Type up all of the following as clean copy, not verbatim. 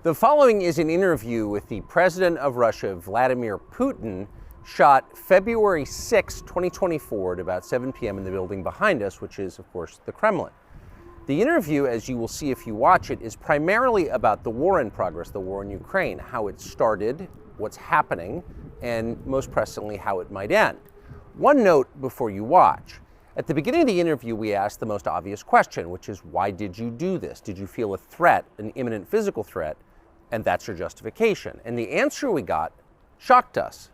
The following is an interview with the President of Russia, Vladimir Putin, shot February 6, 2024 at about 7 p.m. in the building behind us, which is, of course, the Kremlin. The interview, as you will see if you watch it, is primarily about the war in progress, the war in Ukraine, how it started, what's happening, and most pressingly, how it might end. One note before you watch. At the beginning of the interview, we asked the most obvious question, which is, why did you do this? Did you feel a threat, an imminent physical threat? And that's your justification. And the answer we got shocked us.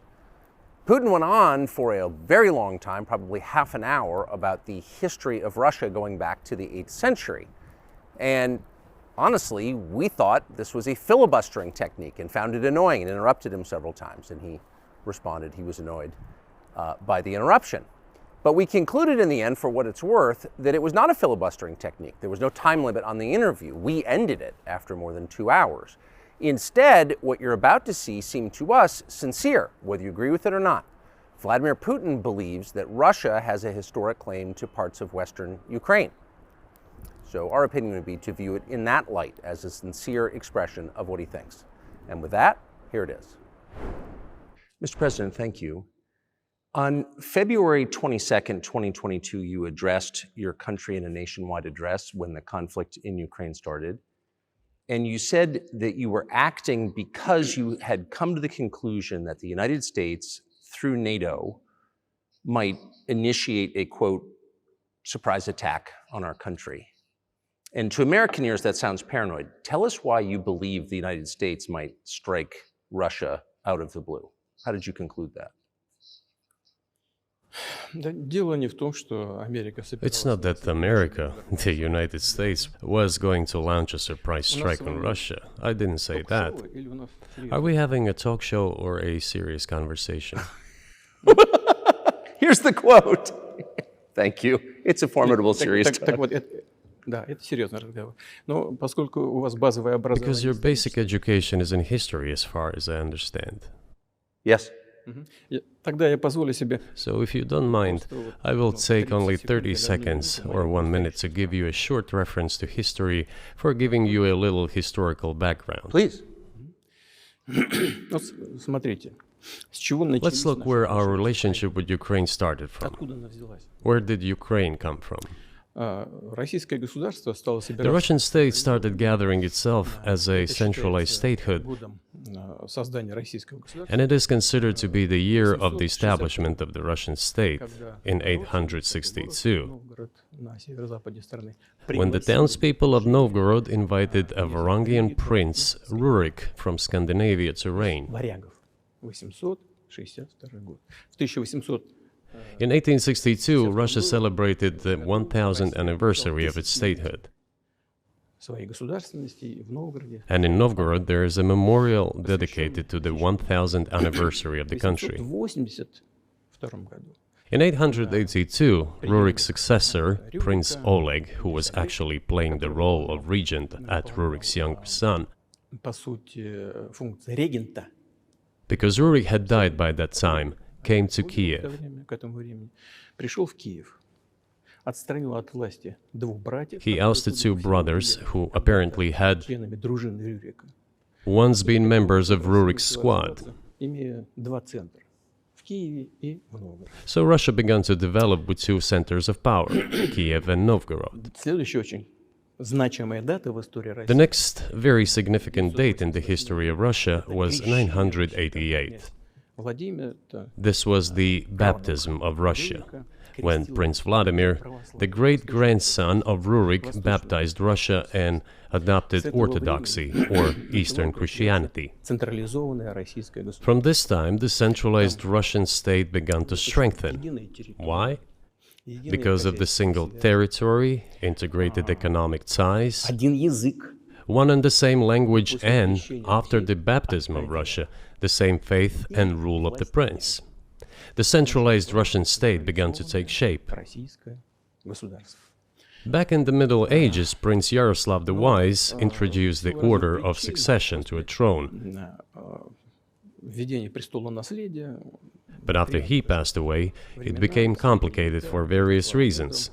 Putin went on for a very long time, probably half an hour, about the history of Russia going back to the 8th century. And honestly, we thought this was a filibustering technique and found it annoying and interrupted him several times. And he responded he was annoyed by the interruption. But we concluded in the end, for what it's worth, that it was not a filibustering technique. There was no time limit on the interview. We ended it after more than 2 hours. Instead, what you're about to see seemed to us sincere, whether you agree with it or not. Vladimir Putin believes that Russia has a historic claim to parts of Western Ukraine. So our opinion would be to view it in that light, as a sincere expression of what he thinks. And with that, here it is. Mr. President, thank you. On February 22nd, 2022, you addressed your country in a nationwide address when the conflict in Ukraine started. And you said that you were acting because you had come to the conclusion that the United States, through NATO, might initiate a, quote, surprise attack on our country. And to American ears, that sounds paranoid. Tell us why you believe the United States might strike Russia out of the blue. How did you conclude that? It's not that America, the United States, was going to launch a surprise strike on Russia. I didn't say that. Are we having a talk show or a serious conversation? Here's the quote. Thank you. It's a formidable, serious talk. Because your basic education is in history, as far as I understand. Yes. So if you don't mind, I will take only 30 seconds or 1 minute to give you a short reference to history for giving you a little historical background. Please. Let's look where our relationship with Ukraine started from. Where did Ukraine come from? The Russian state started gathering itself as a centralized statehood, and it is considered to be the year of the establishment of the Russian state in 862, when the townspeople of Novgorod invited a Varangian prince, Rurik, from Scandinavia to reign. In 1862, Russia celebrated the 1000th anniversary of its statehood. And in Novgorod, there is a memorial dedicated to the 1000th anniversary of the country. In 882, Rurik's successor, Prince Oleg, who was actually playing the role of regent at Rurik's younger son, because Rurik had died by that time, came to Kiev. He ousted two brothers who apparently had once been members of Rurik's squad. So Russia began to develop with two centers of power, Kiev and Novgorod. The next very significant date in the history of Russia was 988. This was the baptism of Russia, when Prince Vladimir, the great-grandson of Rurik, baptized Russia and adopted Orthodoxy, or Eastern Christianity. From this time, the centralized Russian state began to strengthen. Why? Because of the single territory, integrated economic ties, one and the same language, and, after the baptism of Russia, the same faith and rule of the prince. The centralized Russian state began to take shape. Back in the Middle Ages, Prince Yaroslav the Wise introduced the order of succession to a throne. But after he passed away, it became complicated for various reasons.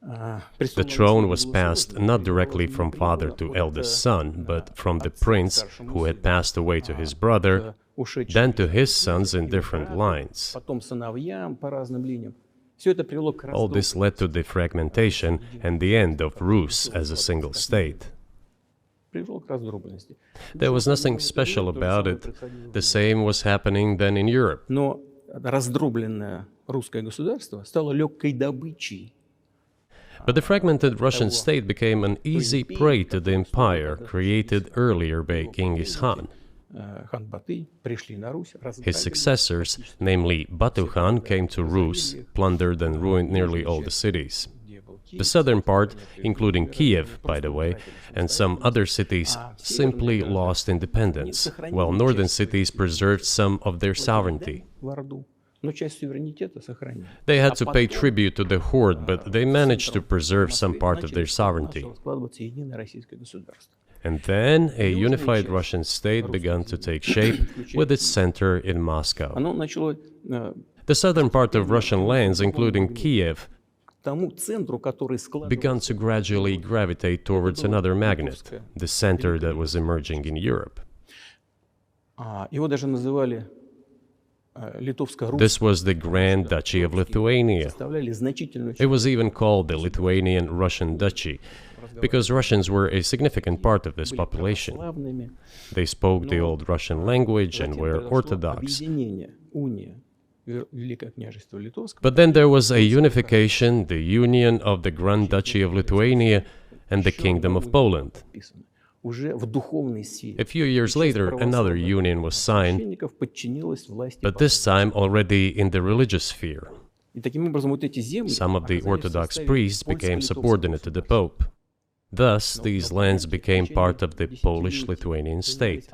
The throne was passed not directly from father to eldest son, but from the prince who had passed away to his brother, then to his sons in different lines. All this led to the fragmentation and the end of Rus as a single state. There was nothing special about it. The same was happening then in Europe. But the fragmented Russian state became an easy prey to the empire created earlier by Genghis Khan. His successors, namely Batu Khan, came to Rus, plundered and ruined nearly all the cities. The southern part, including Kiev, by the way, and some other cities, simply lost independence, while northern cities preserved some of their sovereignty. They had to pay tribute to the horde, but they managed to preserve some part of their sovereignty. And then a unified Russian state began to take shape with its center in Moscow. The southern part of Russian lands, including Kiev, began to gradually gravitate towards another magnet, the center that was emerging in Europe. This was the Grand Duchy of Lithuania. It was even called the Lithuanian-Russian Duchy, because Russians were a significant part of this population. They spoke the old Russian language and were Orthodox. But then there was a unification, the union of the Grand Duchy of Lithuania and the Kingdom of Poland. A few years later, another union was signed, but this time already in the religious sphere. Some of the Orthodox priests became subordinate to the Pope. Thus, these lands became part of the Polish-Lithuanian state.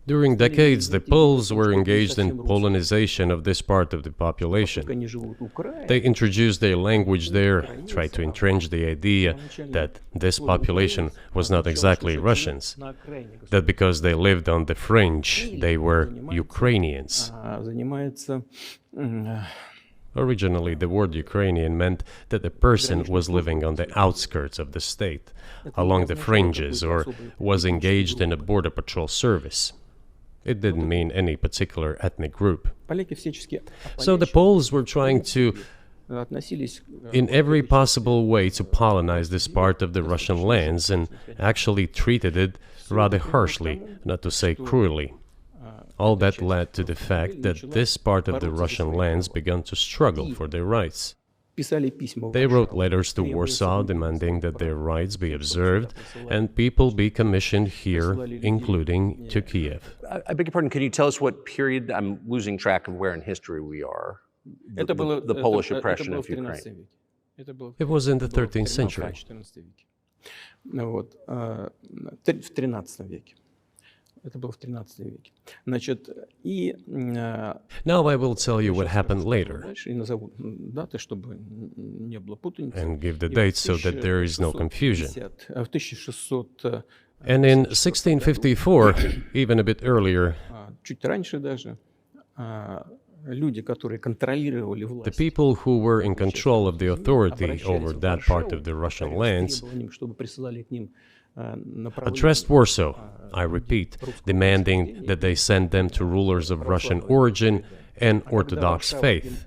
During decades, the Poles were engaged in Polonization of this part of the population. They introduced their language there, tried to entrench the idea that this population was not exactly Russians, that because they lived on the fringe, they were Ukrainians. Originally, the word Ukrainian meant that a person was living on the outskirts of the state, along the fringes, or was engaged in a border patrol service. It didn't mean any particular ethnic group. So the Poles were trying to, in every possible way, to colonize this part of the Russian lands, and actually treated it rather harshly, not to say cruelly. All that led to the fact that this part of the Russian lands began to struggle for their rights. They wrote letters to Warsaw demanding that their rights be observed and people be commissioned here, including to Kiev. I beg your pardon, can you tell us what period? I'm losing track of where in history we are. The Polish oppression of Ukraine. It was in the 13th century. Now I will tell you what happened later and give the dates so that there is no confusion. And in 1654, even a bit earlier, the people who were in control of the authority over that part of the Russian lands addressed Warsaw, I repeat, demanding that they send them to rulers of Russian origin and Orthodox faith.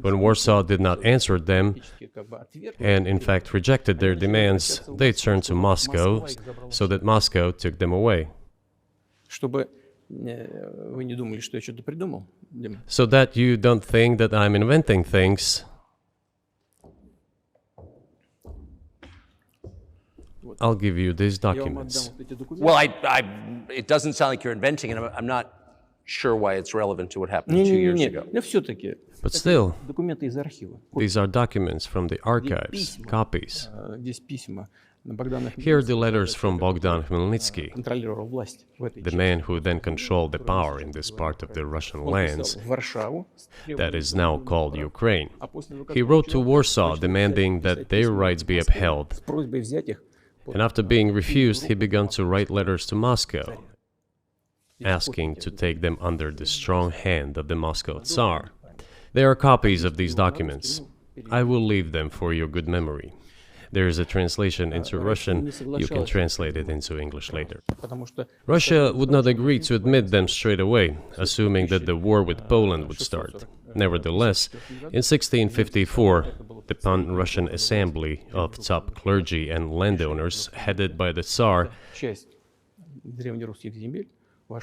When Warsaw did not answer them, and in fact rejected their demands, they turned to Moscow, so that Moscow took them away. So that you don't think that I'm inventing things, I'll give you these documents. Well, it doesn't sound like you're inventing it. I'm not sure why it's relevant to what happened 2 years ago. But still, these are documents from the archives, copies. Here are the letters from Bogdan Khmelnytsky, the man who then controlled the power in this part of the Russian lands that is now called Ukraine. He wrote to Warsaw demanding that their rights be upheld. And after being refused, he began to write letters to Moscow, asking to take them under the strong hand of the Moscow Tsar. There are copies of these documents. I will leave them for your good memory. There is a translation into Russian. You can translate it into English later. Russia would not agree to admit them straight away, assuming that the war with Poland would start. Nevertheless, in 1654, the Pan-Russian Assembly of top clergy and landowners, headed by the Tsar,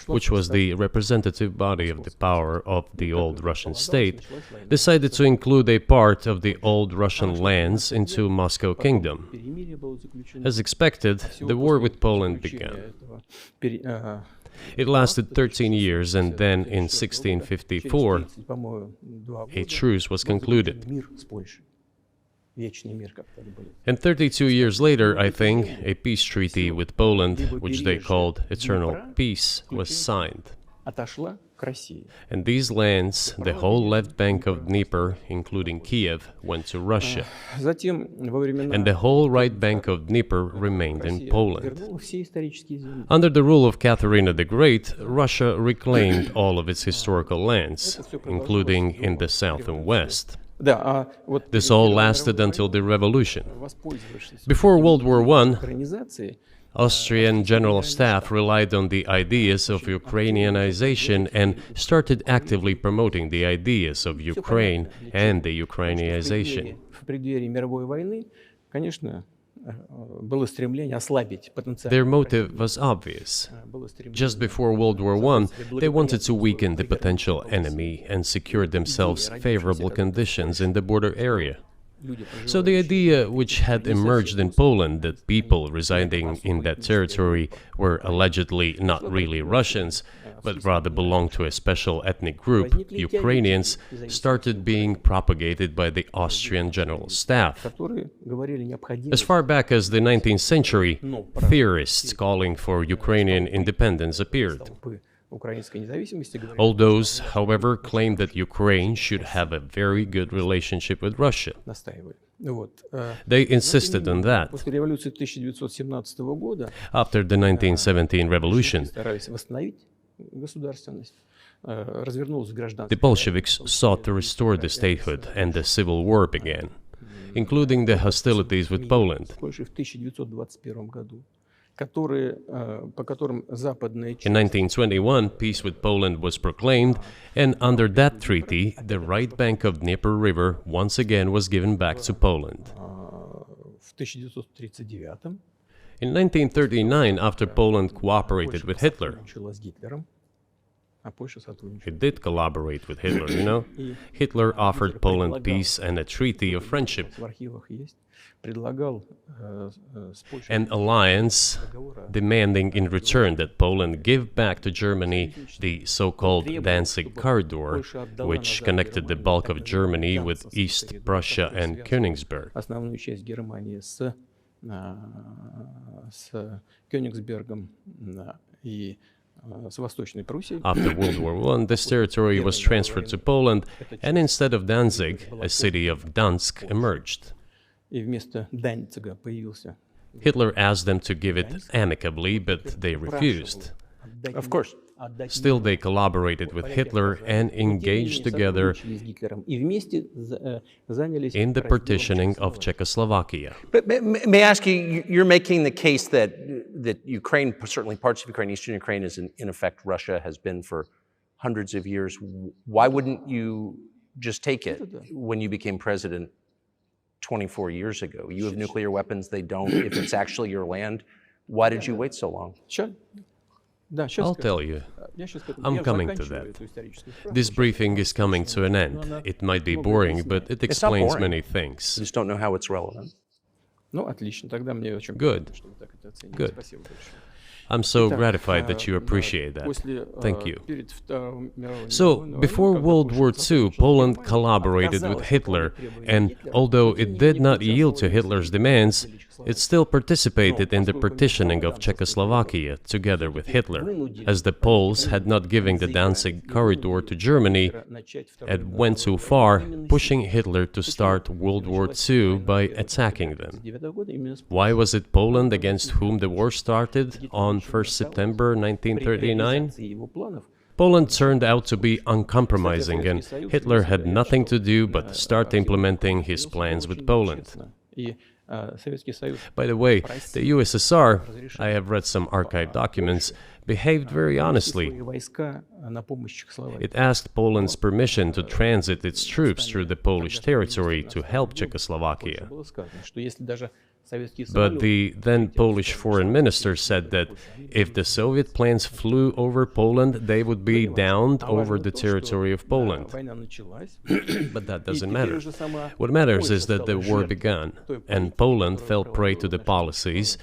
which was the representative body of the power of the old Russian state, decided to include a part of the old Russian lands into Moscow Kingdom. As expected, the war with Poland began. It lasted 13 years, and then in 1654, a truce was concluded. And 32 years later, I think, a peace treaty with Poland, which they called Eternal Peace, was signed. And these lands, the whole left bank of Dnieper, including Kiev, went to Russia. And the whole right bank of Dnieper remained in Poland. Under the rule of Catherine the Great, Russia reclaimed all of its historical lands, including in the south and west. This all lasted until the revolution. Before World War I, Austrian General Staff relied on the ideas of Ukrainianization and started actively promoting the ideas of Ukraine and the Ukrainianization. Their motive was obvious. Just before World War I, they wanted to weaken the potential enemy and secure themselves favorable conditions in the border area. So the idea which had emerged in Poland that people residing in that territory were allegedly not really Russians, but rather belonged to a special ethnic group, Ukrainians, started being propagated by the Austrian General Staff. As far back as the 19th century, theorists calling for Ukrainian independence appeared. All those, however, claimed that Ukraine should have a very good relationship with Russia. They insisted on that. After the 1917 revolution, the Bolsheviks sought to restore the statehood, and the civil war began, including the hostilities with Poland. In 1921, peace with Poland was proclaimed, and under that treaty, the right bank of Dnieper River once again was given back to Poland. In 1939, after Poland cooperated with Hitler, it did collaborate with Hitler, you know? Hitler offered Poland peace and a treaty of friendship. An alliance demanding in return that Poland give back to Germany the so-called Danzig corridor, which connected the bulk of Germany with East Prussia and Königsberg. After World War I, this territory was transferred to Poland, and instead of Danzig, a city of Gdansk emerged. Hitler asked them to give it amicably, but they refused. Of course. Still, they collaborated with Hitler and engaged together in the partitioning of Czechoslovakia. But may I ask you, you're making the case that Ukraine, certainly parts of Ukraine, Eastern Ukraine, is in effect Russia, has been for hundreds of years. Why wouldn't you just take it when you became president 24 years ago? You have nuclear weapons, they don't. If it's actually your land, why did you wait so long? I'll tell you. I'm coming to that. This briefing is coming to an end. It might be boring, but it explains many things. I just don't know how it's relevant. Good. Good. I'm so gratified that you appreciate that. Thank you. So, before World War II, Poland collaborated with Hitler, and although it did not yield to Hitler's demands, it still participated in the partitioning of Czechoslovakia together with Hitler, as the Poles had not given the Danzig corridor to Germany and went too far, pushing Hitler to start World War II by attacking them. Why was it Poland against whom the war started on 1st September 1939? Poland turned out to be uncompromising, and Hitler had nothing to do but start implementing his plans with Poland. By the way, the USSR, I have read some archive documents, behaved very honestly. It asked Poland's permission to transit its troops through the Polish territory to help Czechoslovakia. But the then Polish foreign minister said that if the Soviet planes flew over Poland, they would be downed over the territory of Poland. But that doesn't matter. What matters is that the war began, and Poland fell prey to the policies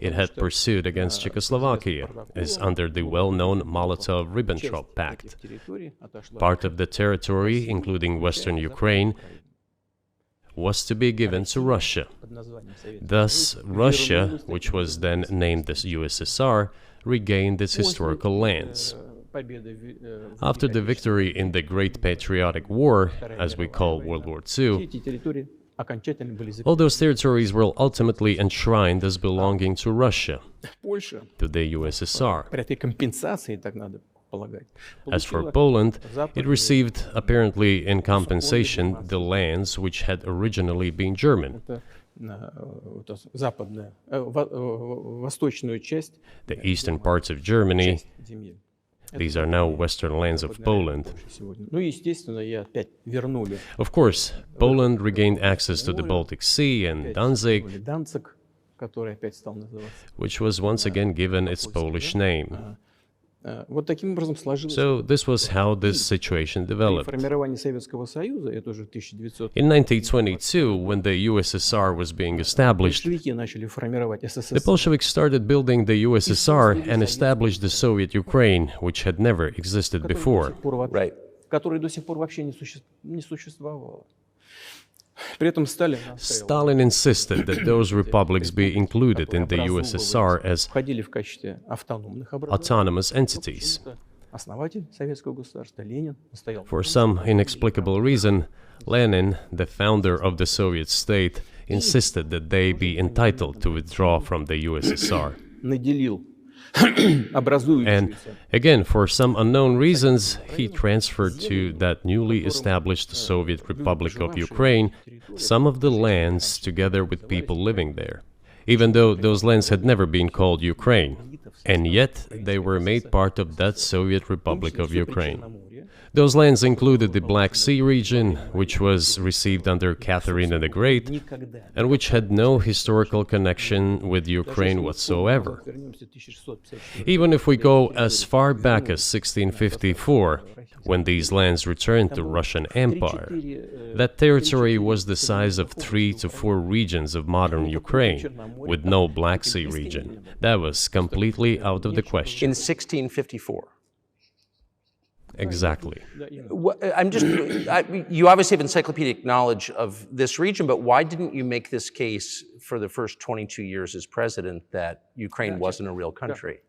it had pursued against Czechoslovakia, as under the well-known Molotov-Ribbentrop Pact. Part of the territory, including western Ukraine, was to be given to Russia. Thus, Russia, which was then named as USSR, regained its historical lands. After the victory in the Great Patriotic War, as we call World War II, all those territories were ultimately enshrined as belonging to Russia, to the USSR. As for Poland, it received, apparently in compensation, the lands which had originally been German. The eastern parts of Germany, these are now western lands of Poland. Of course, Poland regained access to the Baltic Sea and Danzig, which was once again given its Polish name. So this was how this situation developed. In 1922, when the USSR was being established, the Bolsheviks started building the USSR and established the Soviet Ukraine, which had never existed before. Right. Stalin insisted that those republics be included in the USSR as autonomous entities. For some inexplicable reason, Lenin, the founder of the Soviet state, insisted that they be entitled to withdraw from the USSR. And again, for some unknown reasons, he transferred to that newly established Soviet Republic of Ukraine some of the lands together with people living there, even though those lands had never been called Ukraine, and yet they were made part of that Soviet Republic of Ukraine. Those lands included the Black Sea region, which was received under Catherine the Great, and which had no historical connection with Ukraine whatsoever. Even if we go as far back as 1654, when these lands returned to Russian Empire, that territory was the size of 3 to 4 regions of modern Ukraine, with no Black Sea region. That was completely out of the question. In 1654. Exactly. You obviously have encyclopedic knowledge of this region, but why didn't you make this case for the first 22 years as president that Ukraine wasn't a real country?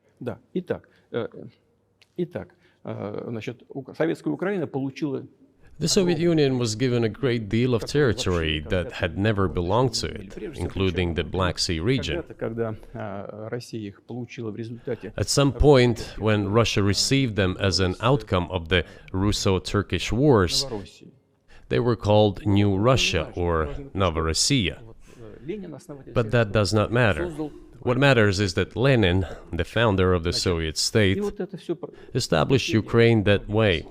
The Soviet Union was given a great deal of territory that had never belonged to it, including the Black Sea region. At some point, when Russia received them as an outcome of the Russo-Turkish Wars, they were called New Russia or Novorossiya. But that does not matter. What matters is that Lenin, the founder of the Soviet state, established Ukraine that way.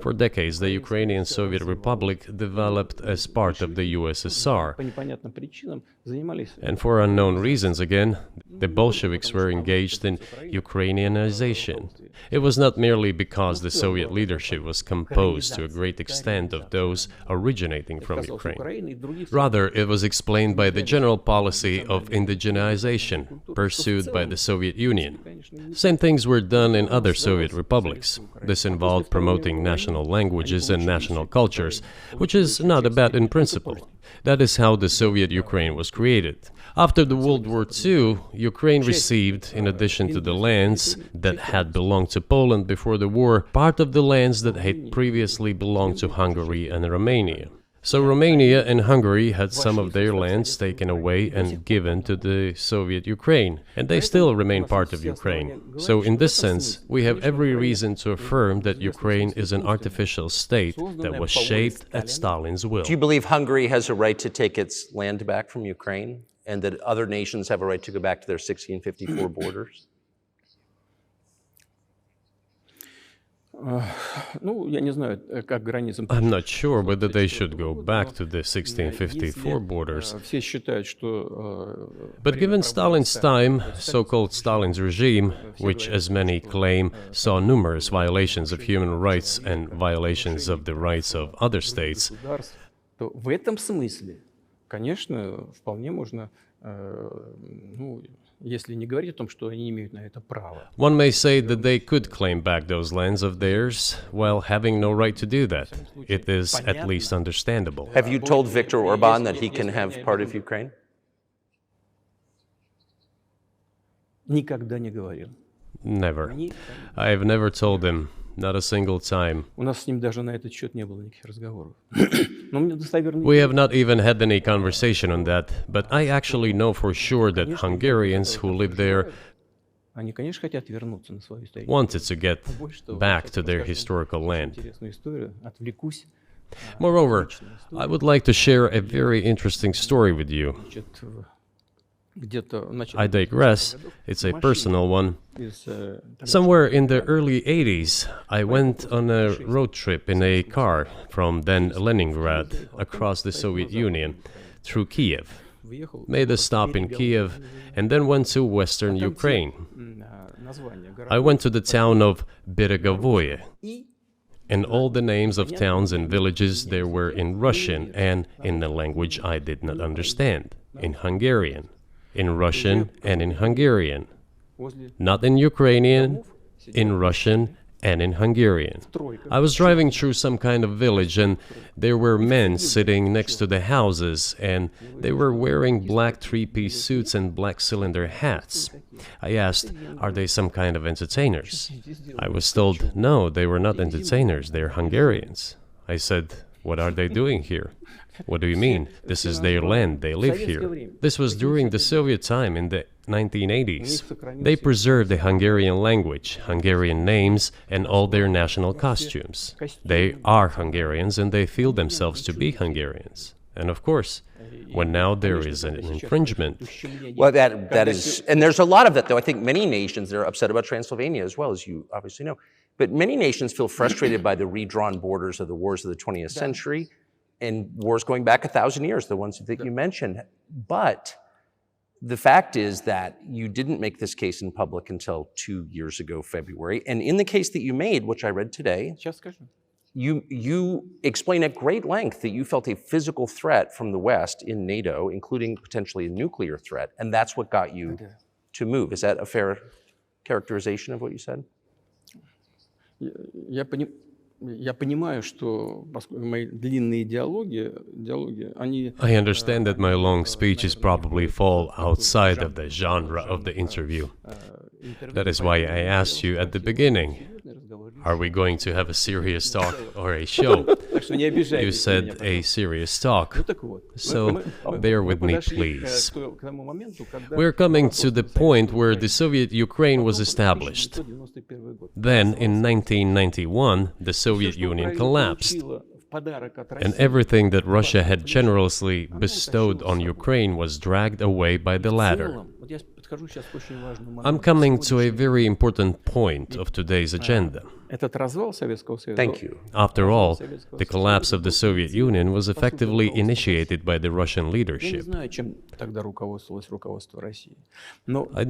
For decades, the Ukrainian Soviet Republic developed as part of the USSR. And for unknown reasons, again, the Bolsheviks were engaged in Ukrainianization. It was not merely because the Soviet leadership was composed to a great extent of those originating from Ukraine. Rather, it was explained by the general policy of indigenization pursued by the Soviet Union. Same things were done in other Soviet republics. This involved promoting national languages and national cultures, which is not bad in principle. That is how the Soviet Ukraine was created. After the World War II, Ukraine received, in addition to the lands that had belonged to Poland before the war, part of the lands that had previously belonged to Hungary and Romania. So Romania and Hungary had some of their lands taken away and given to the Soviet Ukraine, and they still remain part of Ukraine. So in this sense, we have every reason to affirm that Ukraine is an artificial state that was shaped at Stalin's will. Do you believe Hungary has a right to take its land back from Ukraine, and that other nations have a right to go back to their 1654 borders? I'm not sure whether they should go back to the 1654 borders. But given Stalin's time, so-called Stalin's regime, which, as many claim, saw numerous violations of human rights and violations of the rights of other states, one may say that they could claim back those lands of theirs while having no right to do that. It is at least understandable. Have you told Viktor Orban that he can have part of Ukraine? Never. I have never told him, not a single time. We have not even had any conversation on that, but I actually know for sure that Hungarians who live there wanted to get back to their historical land. Moreover, I would like to share a very interesting story with you. I digress, it's a personal one. Somewhere in the early 80s, I went on a road trip in a car from then Leningrad across the Soviet Union through Kiev, made a stop in Kiev, and then went to western Ukraine. I went to the town of Beregovoye, and all the names of towns and villages there were in Russian and in a language I did not understand, in Hungarian. In Russian and in Hungarian, not in Ukrainian, in Russian and in Hungarian. I was driving through some kind of village and there were men sitting next to the houses and they were wearing black three-piece suits and black cylinder hats. I asked, are they some kind of entertainers? I was told, no, they were not entertainers, they're Hungarians. I said, what are they doing here? What do you mean? This is their land, they live here. This was during the Soviet time in the 1980s. They preserved the Hungarian language, Hungarian names, and all their national costumes. They are Hungarians and they feel themselves to be Hungarians. And of course, when now there is an infringement. Well, that is, and there's a lot of that, though. I think many nations are upset about Transylvania as well, as you obviously know. But many nations feel frustrated by the redrawn borders of the wars of the 20th century. And wars going back 1,000 years, the ones that you mentioned. But the fact is that you didn't make this case in public until 2 years ago, February. And in the case that you made, which I read today, you explain at great length that you felt a physical threat from the West in NATO, including potentially a nuclear threat. And that's what got you to move. Is that a fair characterization of what you said? I understand that my long speeches probably fall outside of the genre of the interview. That is why I asked you at the beginning, are we going to have a serious talk or a show? You said a serious talk, so bear with me, please. We're coming to the point where the Soviet Ukraine was established. Then, in 1991, the Soviet Union collapsed, and everything that Russia had generously bestowed on Ukraine was dragged away by the latter. I'm coming to a very important point of today's agenda. Thank you. After all, the collapse of the Soviet Union was effectively initiated by the Russian leadership. I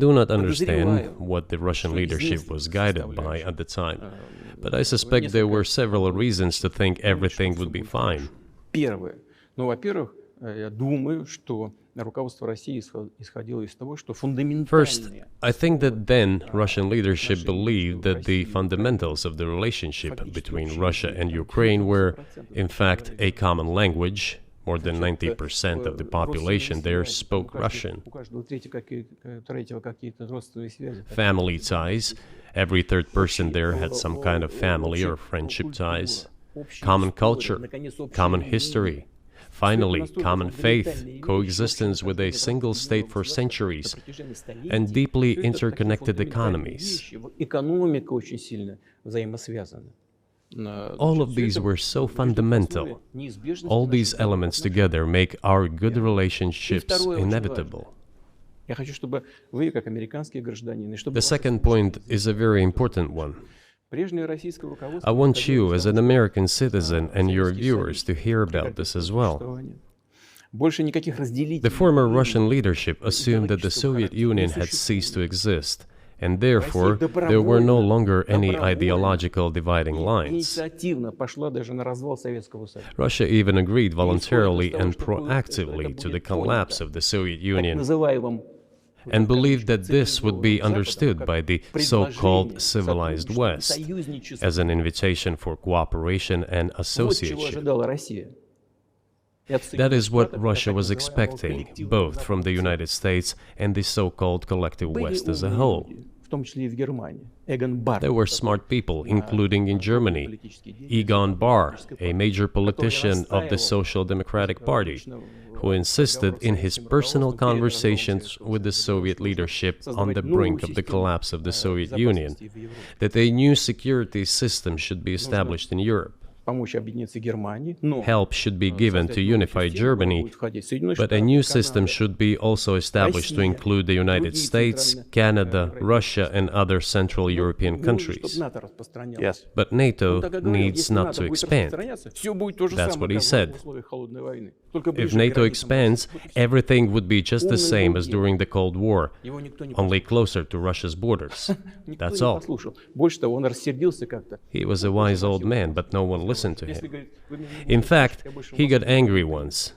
do not understand what the Russian leadership was guided by at the time, but I suspect there were several reasons to think everything would be fine. First, I think that then Russian leadership believed that the fundamentals of the relationship between Russia and Ukraine were, in fact, a common language. More than 90% of the population there spoke Russian. Family ties. Every third person there had some kind of family or friendship ties. Common culture, common history. Finally, common faith, coexistence with a single state for centuries, and deeply interconnected economies. All of these were so fundamental. All these elements together make our good relationships inevitable. The second point is a very important one. I want you, as an American citizen, and your viewers to hear about this as well. The former Russian leadership assumed that the Soviet Union had ceased to exist, and therefore there were no longer any ideological dividing lines. Russia even agreed voluntarily and proactively to the collapse of the Soviet Union, and believed that this would be understood by the so-called civilized West as an invitation for cooperation and association. That is what Russia was expecting, both from the United States and the so-called collective West as a whole. There were smart people, including in Germany, Egon Bahr, a major politician of the Social Democratic Party, who insisted in his personal conversations with the Soviet leadership on the brink of the collapse of the Soviet Union that a new security system should be established in Europe. Help should be given to unify Germany, but a new system should be also established to include the United States, Canada, Russia, and other Central European countries. Yes. But NATO needs not to expand. That's what he said. If NATO expands, everything would be just the same as during the Cold War, only closer to Russia's borders. That's all. He was a wise old man, but no one listened to him. In fact, he got angry once.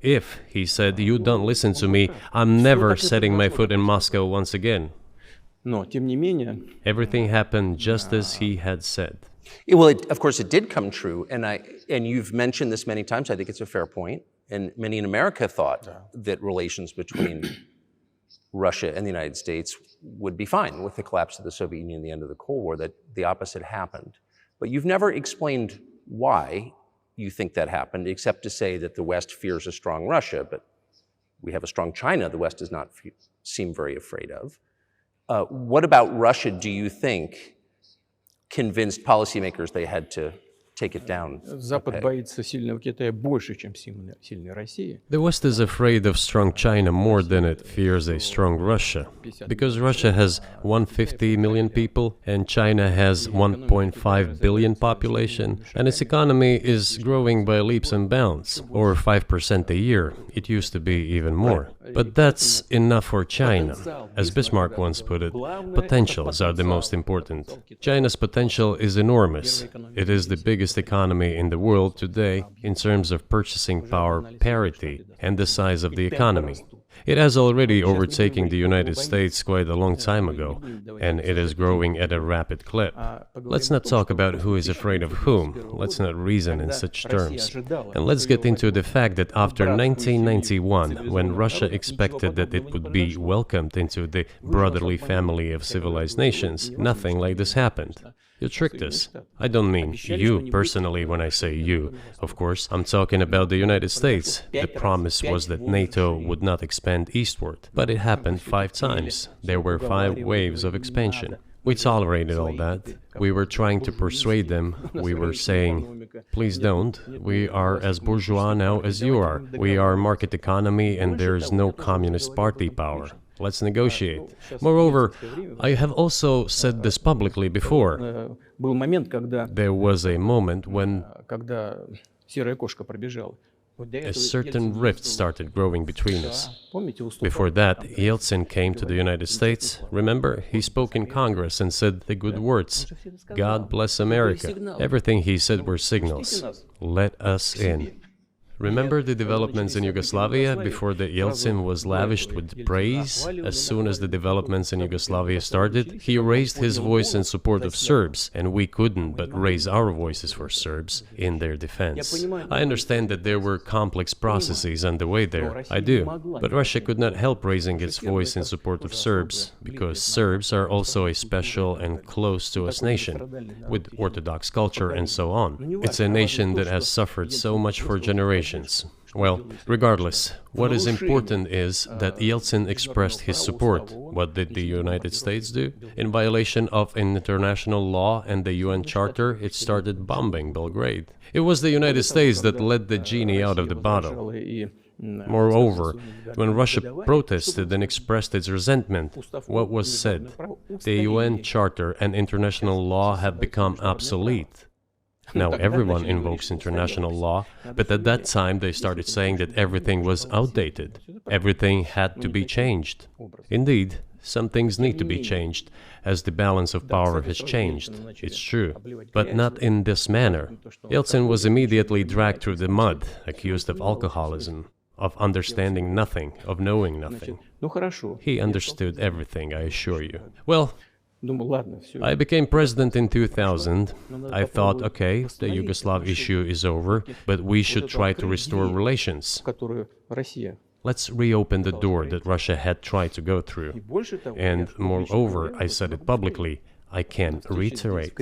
If, he said, you don't listen to me, I'm never setting my foot in Moscow once again. Everything happened just as he had said. Well, of course, it did come true, and you've mentioned this many times. I think it's a fair point, and many in America thought that relations between Russia and the United States would be fine with the collapse of the Soviet Union and the end of the Cold War, that the opposite happened. But you've never explained why you think that happened, except to say that the West fears a strong Russia, but we have a strong China the West does not seem very afraid of. What about Russia, do you think, convinced policymakers they had to take it down? The West is afraid of strong China more than it fears a strong Russia, because Russia has 150 million people and China has 1.5 billion population, and its economy is growing by leaps and bounds, or 5% a year. It used to be even more. But that's enough for China. As Bismarck once put it, potentials are the most important. China's potential is enormous. It is the biggest economy in the world today in terms of purchasing power parity and the size of the economy. It has already overtaken the United States quite a long time ago, and it is growing at a rapid clip. Let's not talk about who is afraid of whom. Let's not reason in such terms. And let's get into the fact that after 1991, when Russia expected that it would be welcomed into the brotherly family of civilized nations, nothing like this happened. You tricked us. I don't mean you personally when I say you. Of course, I'm talking about the United States. The promise was that NATO would not expand eastward, but it happened 5 times. There were 5 waves of expansion. We tolerated all that. We were trying to persuade them. We were saying, please don't. We are as bourgeois now as you are. We are market economy and there is no communist party power. Let's negotiate. Moreover, I have also said this publicly before. There was a moment when a certain rift started growing between us. Before that, Yeltsin came to the United States. Remember, he spoke in Congress and said the good words, God bless America. Everything he said were signals. Let us in. Remember the developments in Yugoslavia before the Yeltsin was lavished with praise? As soon as the developments in Yugoslavia started, he raised his voice in support of Serbs, and we couldn't but raise our voices for Serbs in their defense. I understand that there were complex processes underway there, I do, but Russia could not help raising its voice in support of Serbs, because Serbs are also a special and close to us nation, with Orthodox culture and so on. It's a nation that has suffered so much for generations. Well, regardless, what is important is that Yeltsin expressed his support. What did the United States do? In violation of international law and the UN Charter, it started bombing Belgrade. It was the United States that let the genie out of the bottle. Moreover, when Russia protested and expressed its resentment, what was said? The UN Charter and international law have become obsolete. Now everyone invokes international law, but at that time they started saying that everything was outdated. Everything had to be changed. Indeed, some things need to be changed, as the balance of power has changed. It's true, but not in this manner. Yeltsin was immediately dragged through the mud, accused of alcoholism, of understanding nothing, of knowing nothing. He understood everything, I assure you. Well, I became president in 2000. I thought, okay, the Yugoslav issue is over, but we should try to restore relations. Let's reopen the door that Russia had tried to go through. And moreover, I said it publicly, I can reiterate.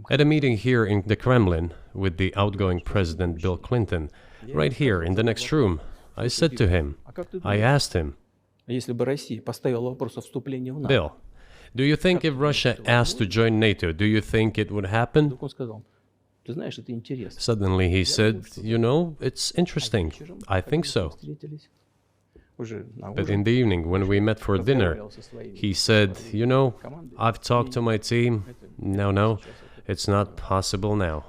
At a meeting here in the Kremlin with the outgoing President Bill Clinton, right here in the next room, I said to him, I asked him, Bill, do you think if Russia asked to join NATO, do you think it would happen? Suddenly he said, you know, it's interesting. I think so. But in the evening, when we met for dinner, he said, you know, I've talked to my team. No, it's not possible now.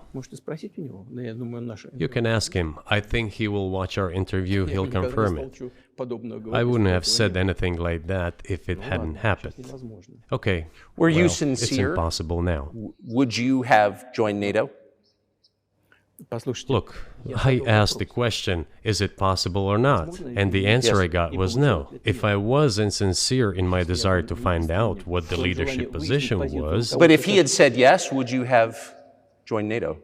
You can ask him. I think he will watch our interview. He'll confirm it. I wouldn't have said anything like that if it hadn't happened. Okay. Were you sincere? It's impossible now. Would you have joined NATO? Look, I asked the question, is it possible or not? And the answer I got was no. If I was insincere in my desire to find out what the leadership position was... But if he had said yes, would you have joined NATO?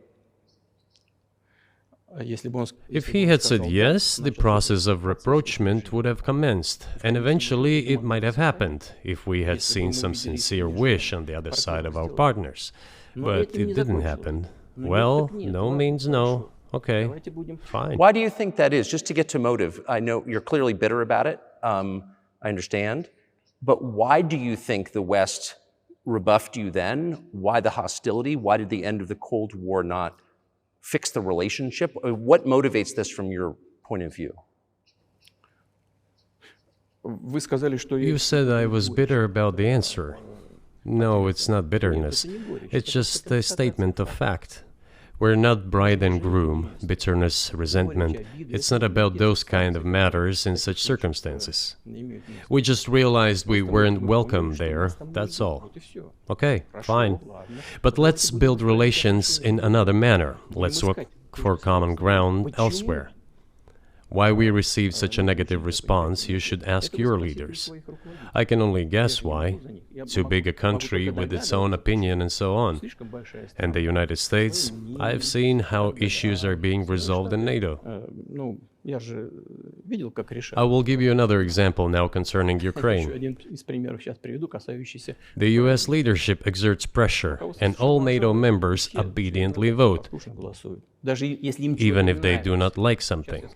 If he had said yes, the process of rapprochement would have commenced, and eventually it might have happened, if we had seen some sincere wish on the other side of our partners. But it didn't happen. Well, no means no. Okay, fine. Why do you think that is? Just to get to motive, I know you're clearly bitter about it, I understand, but why do you think the West rebuffed you then? Why the hostility? Why did the end of the Cold War not fix the relationship? What motivates this from your point of view? You said I was bitter about the answer. No, it's not bitterness. It's just a statement of fact. We're not bride and groom, bitterness, resentment. It's not about those kind of matters in such circumstances. We just realized we weren't welcome there, that's all. Okay, fine. But let's build relations in another manner. Let's look for common ground elsewhere. Why we received such a negative response, you should ask your leaders. I can only guess why. Too big a country with its own opinion and so on. And the United States, I've seen how issues are being resolved in NATO. I will give you another example now concerning Ukraine. The US leadership exerts pressure, and all NATO members obediently vote, even if they do not like something.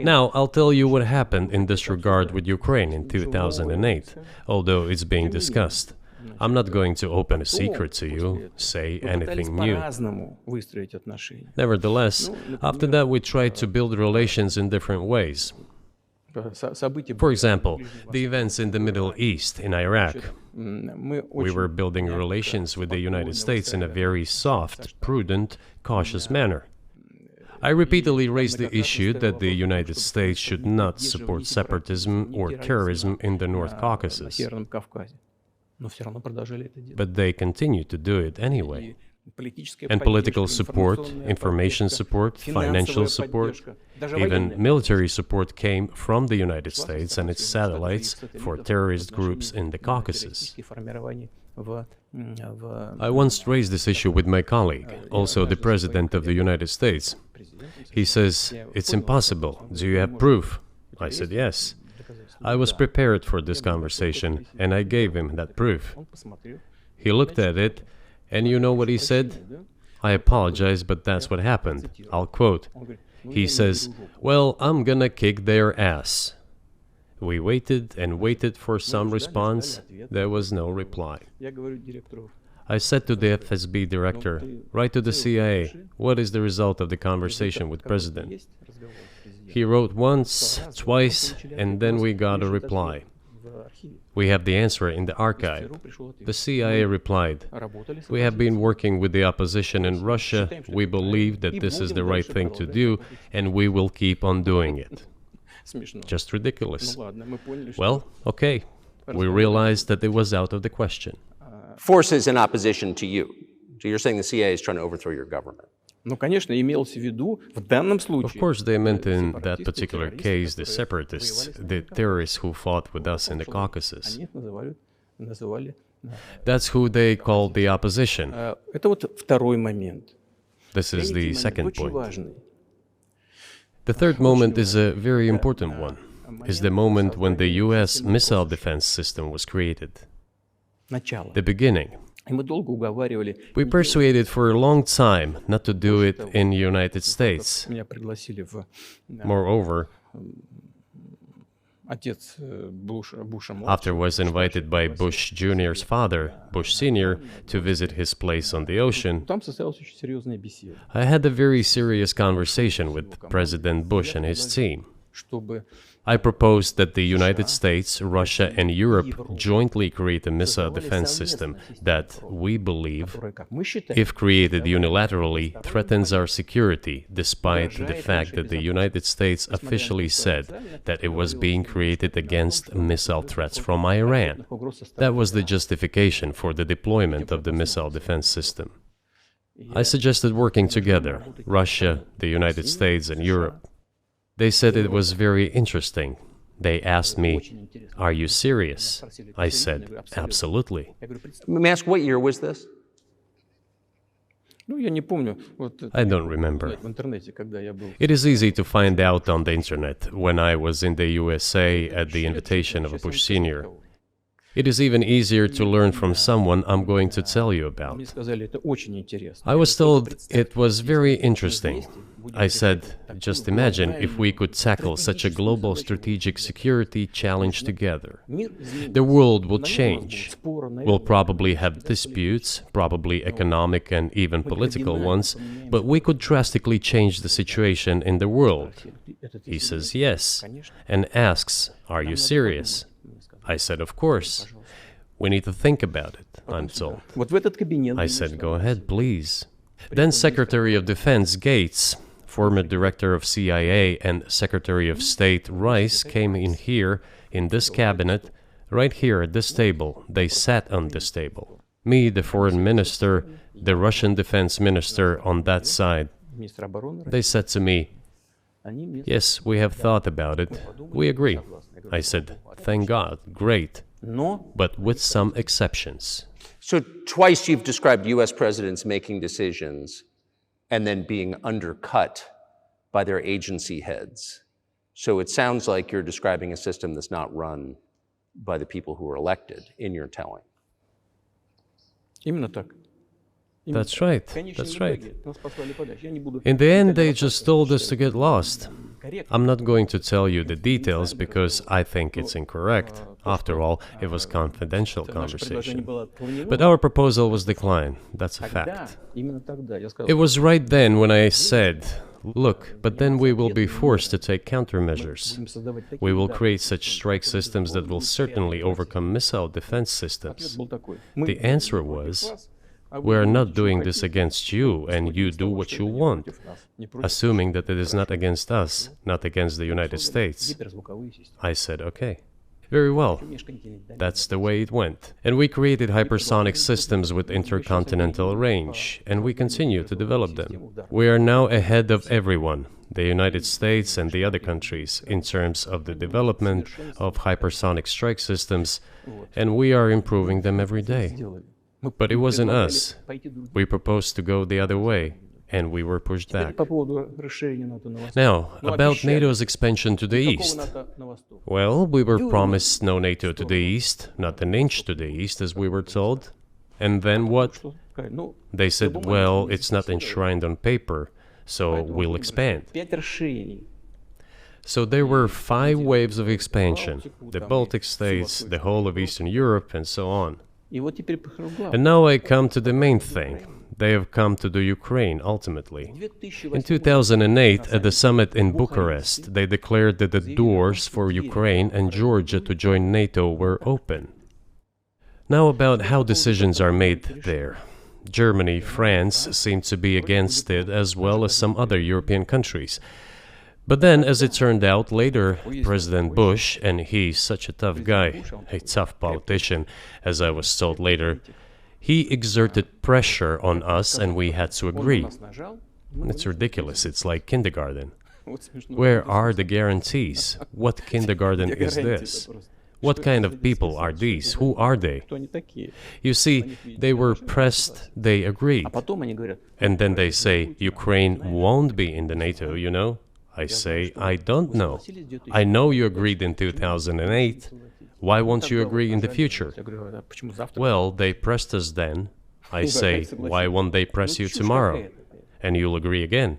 Now, I'll tell you what happened in this regard with Ukraine in 2008, although it's being discussed. I'm not going to open a secret to you, say anything new. Nevertheless, after that we tried to build relations in different ways. For example, the events in the Middle East, in Iraq. We were building relations with the United States in a very soft, prudent, cautious manner. I repeatedly raised the issue that the United States should not support separatism or terrorism in the North Caucasus. But they continue to do it anyway. and political support, information support, financial support, even military support came from the United States and its satellites for terrorist groups in the Caucasus. I once raised this issue with my colleague, also the President of the United States. He says, "It's impossible. Do you have proof?" I said, "Yes." I was prepared for this conversation, and I gave him that proof. He looked at it, and you know what he said? "I apologize, but that's what happened." I'll quote. He says, "Well, I'm gonna kick their ass." We waited and waited for some response. There was no reply. I said to the FSB director, "Write to the CIA, what is the result of the conversation with President?" He wrote once, twice, and then we got a reply. We have the answer in the archive. The CIA replied, "We have been working with the opposition in Russia. We believe that this is the right thing to do, and we will keep on doing it." Just ridiculous. Well, okay. We realized that it was out of the question. Forces in opposition to you. So you're saying the CIA is trying to overthrow your government? Ну, конечно, имелось в виду в данном случае. Of course, they meant in that particular case the separatists, the terrorists who fought with us in the Caucasus. Они их называли. That's who they called the opposition. Это вот второй момент. This is the second Очень point. важный. The third moment is a very important one. Is the moment when the US missile defense system was created. Начало. The beginning. И мы долго уговаривали. We persuaded for a long time not to do it in the United States. Меня пригласили в Moreover, отец Буша. after was invited by Bush Jr.'s father, Bush Sr., to visit his place on the ocean, Там состоялась очень серьезная беседа, I had a very serious conversation with President Bush and his team. чтобы I proposed that the United States, Russia, and Europe jointly create a missile defense system that, we believe, как мы считаем, if created unilaterally, threatens our security, despite the fact that the United States officially said that it was being created against missile threats from Iran. That was the justification for the deployment of the missile defense system. I suggested working together, Russia, the United States, and Europe. They said it was very interesting. They asked me, "Are you serious?" I said, "Absolutely." Let me ask, what year was this? ну, я не помню, вот I don't remember. в интернете, когда я был. It is easy to find out on the internet when I was in the USA at the invitation of Bush Sr. It is even easier to learn from someone I'm going to tell you about. Мне сказали, это очень интересно. I was told it was very interesting. I said, just imagine if we could tackle such a global strategic security challenge together. The world will change. We'll probably have disputes, probably economic and even political ones, but we could drastically change the situation in the world. He says yes, and asks, "Are you serious?" I said, "Of course. We need to think about it," I'm told. Вот в этот кабинет. I said, "Go ahead, please." Then Secretary of Defense Gates, former director of CIA, and Secretary of State Rice came in here, in this cabinet, right here at this table. They sat on this table. Me, the foreign minister, the Russian defense minister on that side. Министр обороны. They said to me, Они мне "Yes, we have thought about it. We agree." I said, "Thank God, great, Но but with some exceptions." So twice you've described US presidents making decisions and then being undercut by their agency heads. So it sounds like you're describing a system that's not run by the people who were elected in your telling. именно так. That's right, Конечно, that's в right. итоге нас послали подальше. Я не буду. In the end, they just told us to get lost. I'm not going to tell you the details because I think it's incorrect. After all, it was confidential Наше предложение conversation. было отклонено. But our proposal was declined. That's a Да, fact. именно тогда я сказал. It was right then when I said, "Look, but then we will be forced to take countermeasures. Будем создавать такие We will удары. create such strike systems that will certainly overcome missile defense systems." Ответ был такой. Мы The answer was, "We are not doing this against you, and you do what you want," assuming that it is not against us, not against the United States. гиперзвуковые системы. I said, "Okay." Very well. That's the way it went. And we created hypersonic systems with intercontinental range, and we continue to develop them. We are now ahead of everyone, the United States and the other countries, in terms of the development of hypersonic strike systems, and we are improving them every day. But it wasn't us. We proposed to go the other way, and we were pushed back. Now, about NATO's expansion to the east. Well, we were promised no NATO to the east, not an inch to the east, as we were told. And then what? They said, well, it's not enshrined on paper, so we'll expand. So there were 5 waves of expansion: the Baltic states, the whole of Eastern Europe, and so on. And now I come to the main thing. They have come to the Ukraine, ultimately. In 2008, at the summit in Bucharest, they declared that the doors for Ukraine and Georgia to join NATO were open. Now about how decisions are made there. Germany, France seem to be against it, as well as some other European countries. But then, as it turned out later, President Bush, and he's such a tough guy, a tough politician, as I was told later, he exerted pressure on us and we had to agree. It's ridiculous, it's like kindergarten. Where are the guarantees? What kindergarten is this? What kind of people are these? Who are they? You see, they were pressed, they agreed. And then they say, Ukraine won't be in the NATO, you know? I say, I don't know. I know you agreed in 2008. Why won't you agree in the future? Well, they pressed us then. I say, why won't they press you tomorrow? And you'll agree again.